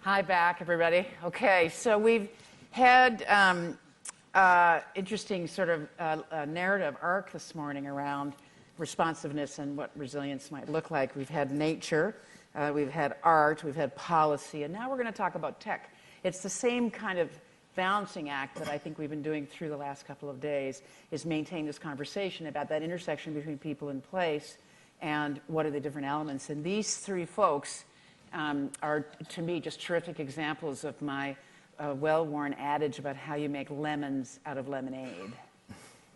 Hi back, everybody. Okay, so we've had interesting sort of narrative arc this morning around responsiveness and what resilience might look like. We've had nature, we've had art, we've had policy, and now we're going to talk about tech. It's the same kind of balancing act that I think we've been doing through the last couple of days, is maintain this conversation about that intersection between people and place and what are the different elements. And these three folks are, to me, just terrific examples of my well-worn adage about how you make lemons out of lemonade.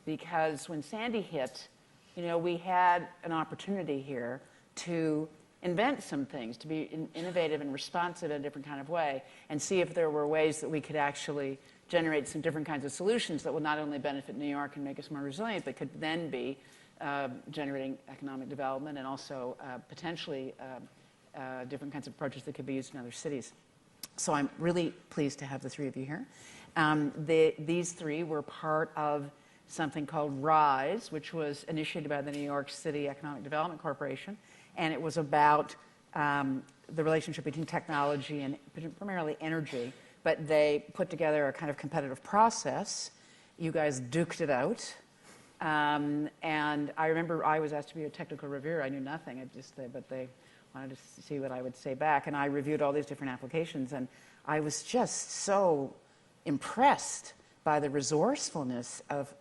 Because when Sandy hit, you know, we had an opportunity here to invent some things, to be innovative and responsive in a different kind of way, and see if there were ways that we could actually generate some different kinds of solutions that would not only benefit New York and make us more resilient, but could then be generating economic development and also potentially different kinds of approaches that could be used in other cities. So I'm really pleased to have the three of you here. These three were part of something called RISE, which was initiated by the New York City Economic Development Corporation, and it was about the relationship between technology and primarily energy, but they put together a kind of competitive process. You guys duked it out. And I remember I was asked to be a technical reviewer. I knew nothing, but they wanted to see what I would say back. And I reviewed all these different applications, and I was just so impressed by the resourcefulness of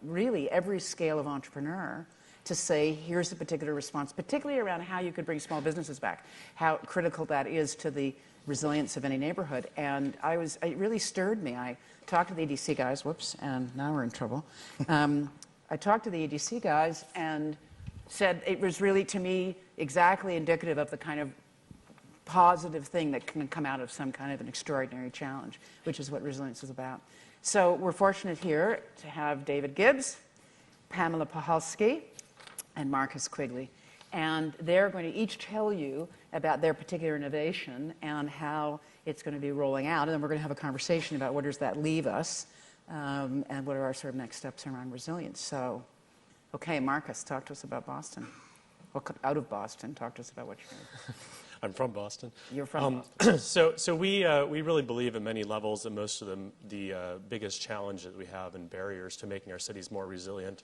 really every scale of entrepreneur to say, here's a particular response, particularly around how you could bring small businesses back, how critical that is to the resilience of any neighborhood. And it really stirred me. I talked to the EDC guys, whoops, and now we're in trouble. I talked to the EDC guys and said it was really, to me, exactly indicative of the kind of positive thing that can come out of some kind of an extraordinary challenge, which is what resilience is about. So we're fortunate here to have David Gibbs, Pamela Pahalski, and Marcus Quigley. And they're going to each tell you about their particular innovation and how it's going to be rolling out. And then we're going to have a conversation about where does that leave us and what are our sort of next steps around resilience. So, okay, Marcus, talk to us about Boston. Well, out of Boston, talk to us about what you're doing. I'm from Boston. You're from Boston. So we really believe at many levels that most of the biggest challenge that we have and barriers to making our cities more resilient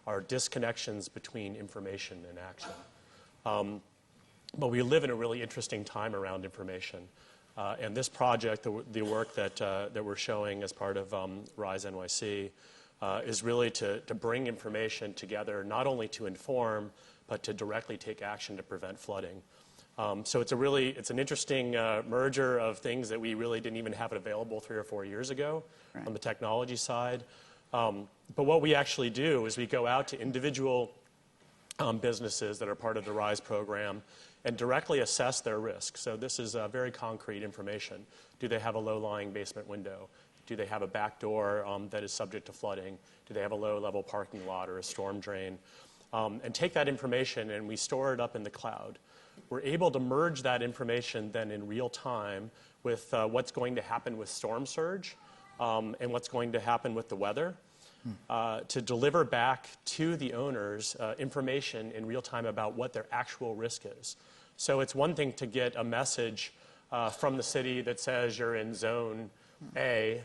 are disconnections between information and action. But we live in a really interesting time around information. And this project, the work that we're showing as part of RISE NYC, is really to bring information together, not only to inform, but to directly take action to prevent flooding. So it's an interesting merger of things that we really didn't even have available 3 or 4 years ago on the technology side. But what we actually do is we go out to individual businesses that are part of the RISE program and directly assess their risk. So this is very concrete information. Do they have a low-lying basement window? Do they have a back door that is subject to flooding? Do they have a low-level parking lot or a storm drain? And take that information and we store it up in the cloud. We're able to merge that information then in real time with what's going to happen with storm surge and what's going to happen with the weather to deliver back to the owners information in real time about what their actual risk is. So it's one thing to get a message from the city that says you're in zone A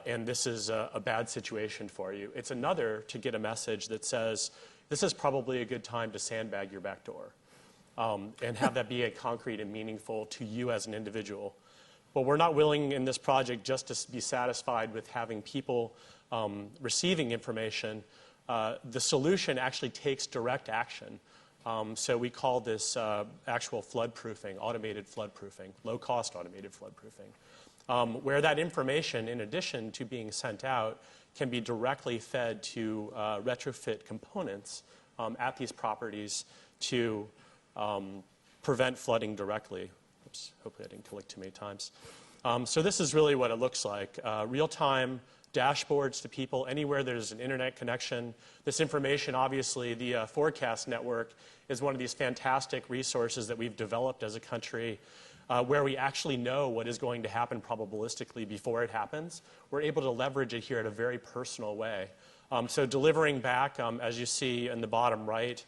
and this is a bad situation for you. It's another to get a message that says this is probably a good time to sandbag your back door and have that be concrete and meaningful to you as an individual. But we're not willing in this project just to be satisfied with having people receiving information. The solution actually takes direct action. So we call this actual flood proofing, automated flood proofing, low-cost automated flood proofing, where that information, in addition to being sent out, can be directly fed to retrofit components at these properties to prevent flooding directly. Oops, hopefully I didn't click too many times. So this is really what it looks like. Real-time dashboards to people anywhere there's an internet connection. This information, obviously, the Forecast Network is one of these fantastic resources that we've developed as a country where we actually know what is going to happen probabilistically before it happens. We're able to leverage it here in a very personal way. So delivering back, as you see in the bottom right,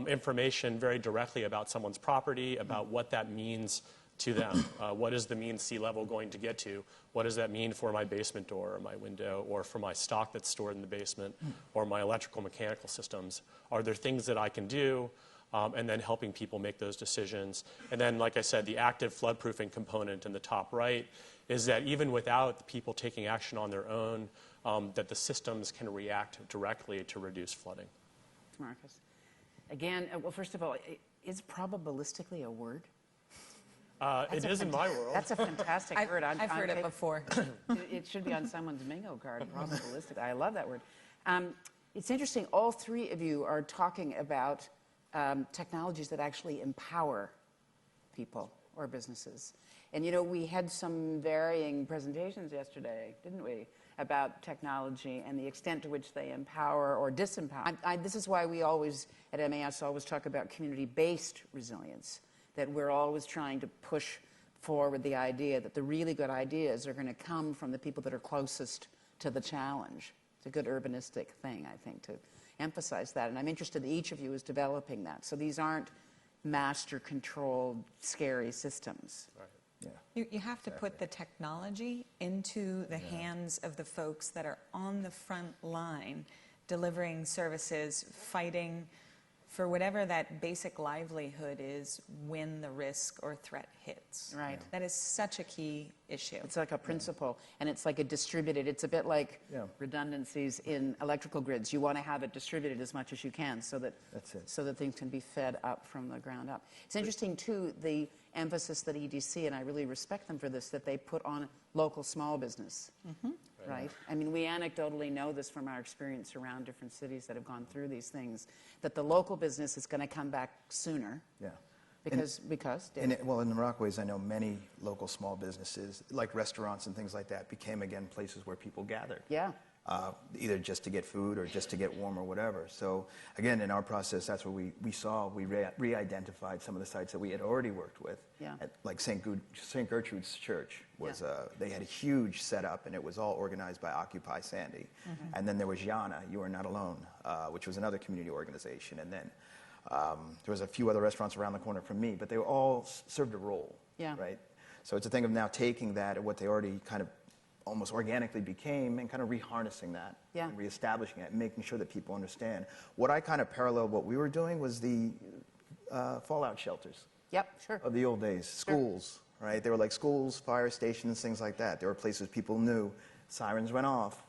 information very directly about someone's property, about what that means to them. What is the mean sea level going to get to? What does that mean for my basement door or my window or for my stock that's stored in the basement or my electrical mechanical systems? Are there things that I can do? And then helping people make those decisions. And then, like I said, the active floodproofing component in the top right is that even without the people taking action on their own, that the systems can react directly to reduce flooding. Marcus. Again, well, first of all, is probabilistically a word? It is in my world. That's a fantastic word. I've heard it before. It should be on someone's bingo card, probabilistic. I love that word. It's interesting, all three of you are talking about technologies that actually empower people or businesses. And you know, we had some varying presentations yesterday, didn't we, about technology and the extent to which they empower or disempower. This is why we always, at MAS, always talk about community-based resilience, that we're always trying to push forward the idea that the really good ideas are going to come from the people that are closest to the challenge. It's a good urbanistic thing, I think, to emphasize that. And I'm interested that each of you is developing that. So these aren't master-controlled, scary systems. Right. Yeah. You have to put the technology into the hands of the folks that are on the front line, delivering services, fighting for whatever that basic livelihood is when the risk or threat hits. Right. That is such a key issue. It's like a principle, and it's like a distributed, it's a bit like redundancies in electrical grids. You want to have it distributed as much as you can so that, so that things can be fed up from the ground up. It's interesting, too, the emphasis that EDC, and I really respect them for this, that they put on local small business. Right? I mean, we anecdotally know this from our experience around different cities that have gone through these things, that the local business is going to come back sooner. Yeah. Because well, in the Rockaways, I know many local small businesses, like restaurants and things like that, became, again, places where people gathered. Yeah. Either just to get food or just to get warm or whatever. So, again, in our process, that's what we saw. We re-identified some of the sites that we had already worked with. Yeah. Like St. Gertrude's Church was, they had a huge setup, and it was all organized by Occupy Sandy. And then there was Yana, You Are Not Alone, which was another community organization. And then there was a few other restaurants around the corner from me, but they all served a role. Yeah. Right? So it's a thing of now taking that and what they already kind of almost organically became and kind of reharnessing that and reestablishing it and making sure that people understand. What I kind of paralleled what we were doing was the fallout shelters of the old days, schools, right? They were like schools, fire stations, things like that. There were places people knew, sirens went off,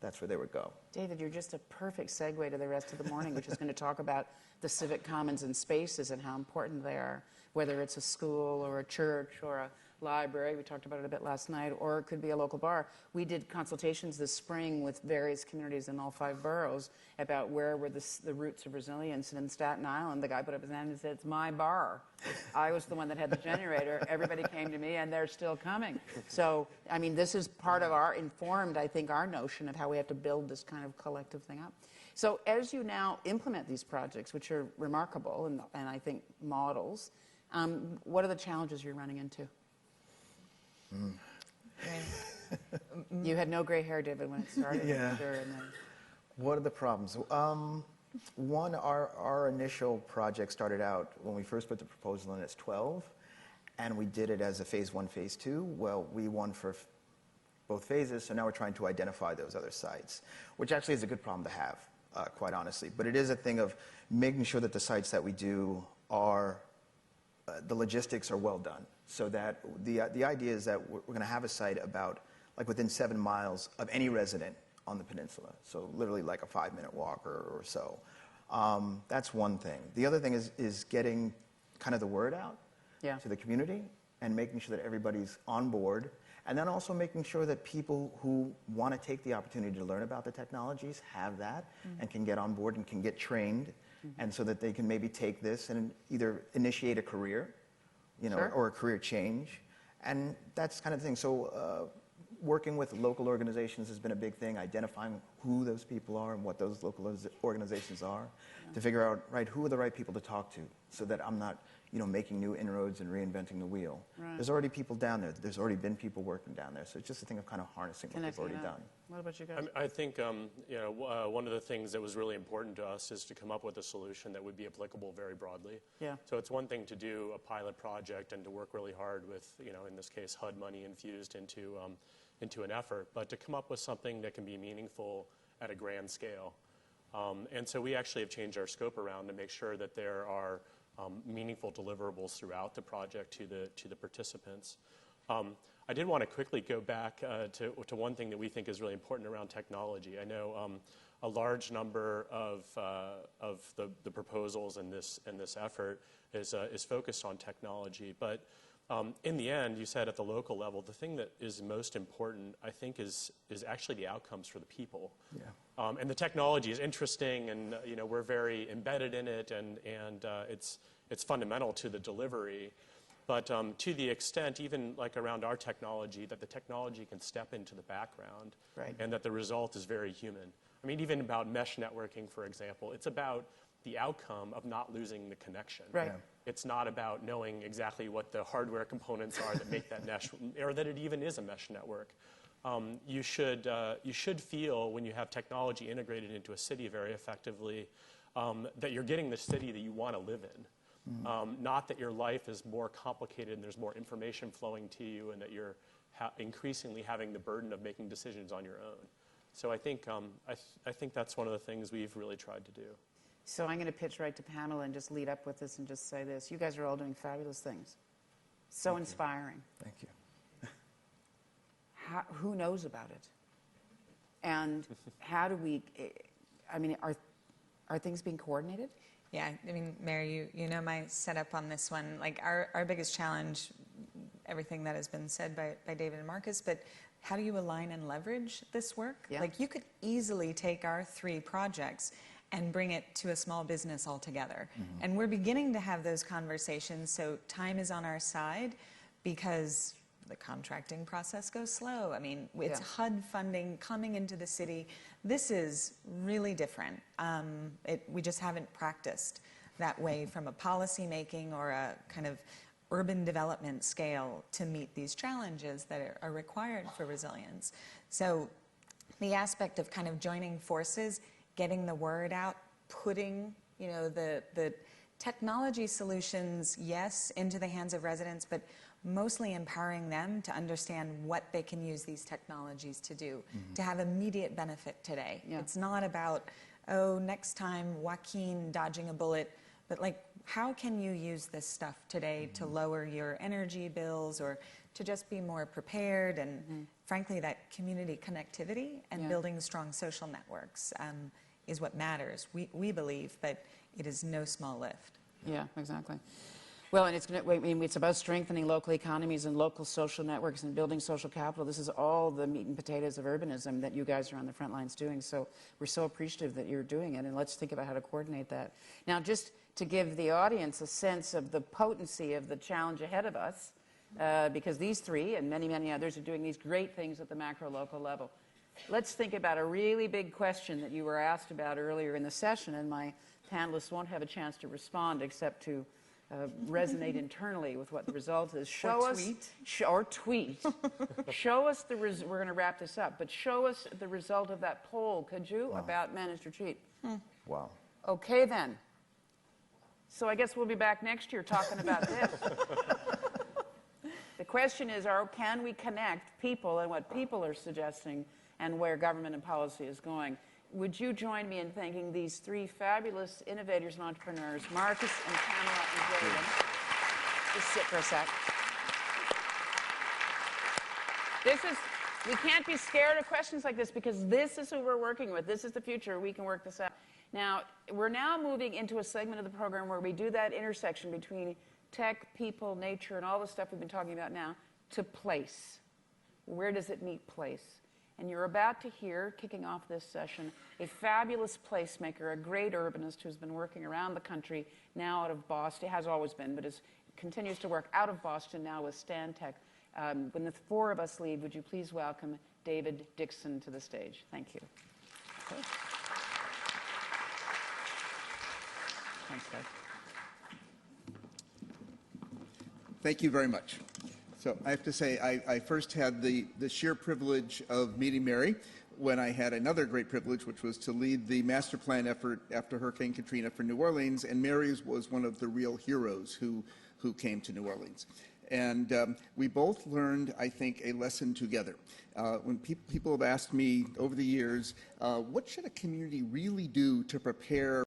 that's where they would go. David, you're just a perfect segue to the rest of the morning, which is going to talk about the civic commons and spaces and how important they are, whether it's a school or a church or a library, we talked about it a bit last night, or it could be a local bar. We did consultations this spring with various communities in all 5 boroughs about where were the roots of resilience. And in Staten Island, the guy put up his hand and said, "It's my bar." I was the one that had the generator. Everybody came to me, and they're still coming. So, I mean, this is part of our informed, I think, our notion of how we have to build this kind of collective thing up. So as you now implement these projects, which are remarkable and I think models, what are the challenges you're running into? You had no gray hair, David, when it started. Sure, and then... What are the problems? One, our initial project started out when we first put the proposal in as 12, and we did it as a phase 1, phase 2. Well, we won for both phases, so now we're trying to identify those other sites, which actually is a good problem to have, quite honestly. But it is a thing of making sure that the sites that we do are, the logistics are well done. So that the idea is that we're going to have a site about, like within 7 miles of any resident on the peninsula. So literally like a 5-minute walk or so. That's one thing. The other thing is getting kind of the word out to the community and making sure that everybody's on board. And then also making sure that people who want to take the opportunity to learn about the technologies have that and can get on board and can get trained. And so that they can maybe take this and either initiate a career, you know, or a career change. And that's kind of the thing. So working with local organizations has been a big thing, identifying who those people are and what those local organizations are to figure out, right, who are the right people to talk to so that I'm not making new inroads and reinventing the wheel. Right. There's already people down there. There's already been people working down there. So it's just a thing of kind of harnessing what they've already done. What about you guys? I think one of the things that was really important to us is to come up with a solution that would be applicable very broadly. Yeah. So it's one thing to do a pilot project and to work really hard with, in this case, HUD money infused into an effort, but to come up with something that can be meaningful at a grand scale. And so we actually have changed our scope around to make sure that there are meaningful deliverables throughout the project to the participants. I did want to quickly go back to one thing that we think is really important around technology. I know a large number of the proposals in this effort is focused on technology, but in the end, you said at the local level, the thing that is most important, I think, is actually the outcomes for the people. Yeah. And the technology is interesting, and we're very embedded in it, and it's fundamental to the delivery. But to the extent, even like around our technology, that the technology can step into the background, Right. and that the result is very human. I mean, even about mesh networking, for example, it's about the outcome of not losing the connection. Right. Yeah. It's not about knowing exactly what the hardware components are that make that mesh, or that it even is a mesh network. You should feel when you have technology integrated into a city very effectively that you're getting the city that you want to live in. Not that your life is more complicated and there's more information flowing to you and that you're increasingly having the burden of making decisions on your own. So I think that's one of the things we've really tried to do. So I'm going to pitch right to Pamela and just lead up with this and just say this. You guys are all doing fabulous things. So inspiring. Thank you. Who knows about it? And how do we, are things being coordinated? Yeah, I mean, Mary, you know my setup on this one. Like our biggest challenge, everything that has been said by David and Marcus, but how do you align and leverage this work? Yeah. Like you could easily take our 3 projects and bring it to a small business altogether. Mm-hmm. And we're beginning to have those conversations, so time is on our side because the contracting process goes slow. I mean, it's HUD funding coming into the city. This is really different. We just haven't practiced that way from a policy making or a kind of urban development scale to meet these challenges that are required for resilience. So the aspect of kind of joining forces, getting the word out, putting, the technology solutions, yes, into the hands of residents, but mostly empowering them to understand what they can use these technologies to do, to have immediate benefit today. Yeah. It's not about, next time Joaquin dodging a bullet, but like, how can you use this stuff today to lower your energy bills or to just be more prepared and frankly, that community connectivity and building strong social networks is what matters. We believe, but it is no small lift. Yeah, exactly. Well, and it's about strengthening local economies and local social networks and building social capital. This is all the meat and potatoes of urbanism that you guys are on the front lines doing. So we're so appreciative that you're doing it, and let's think about how to coordinate that. Now, just to give the audience a sense of the potency of the challenge ahead of us, because these 3 and many, many others are doing these great things at the macro local level. Let's think about a really big question that you were asked about earlier in the session, and my panelists won't have a chance to respond except to resonate internally with what the result is. Or tweet. Show us the we're going to wrap this up, but show us the result of that poll, could you, about managed retreat? Wow. Okay, then. So I guess we'll be back next year talking about this. The question is, can we connect people and what people are suggesting and where government and policy is going? Would you join me in thanking these 3 fabulous innovators and entrepreneurs, Marcus and Pamela and David? Just sit for a sec. We can't be scared of questions like this because this is who we're working with. This is the future. We can work this out. Now, we're now moving into a segment of the program where we do that intersection between tech, people, nature, and all the stuff we've been talking about now to place. Where does it meet place? And you're about to hear, kicking off this session, a fabulous placemaker, a great urbanist who's been working around the country, now out of Boston, has always been, but continues to work out of Boston now with Stantec. When the 4 of us leave, would you please welcome David Dixon to the stage? Thank you. Okay. Thanks, guys. Thank you very much. So I have to say, I first had the sheer privilege of meeting Mary when I had another great privilege, which was to lead the master plan effort after Hurricane Katrina for New Orleans, and Mary was one of the real heroes who came to New Orleans. And we both learned, I think, a lesson together. When people have asked me over the years, what should a community really do to prepare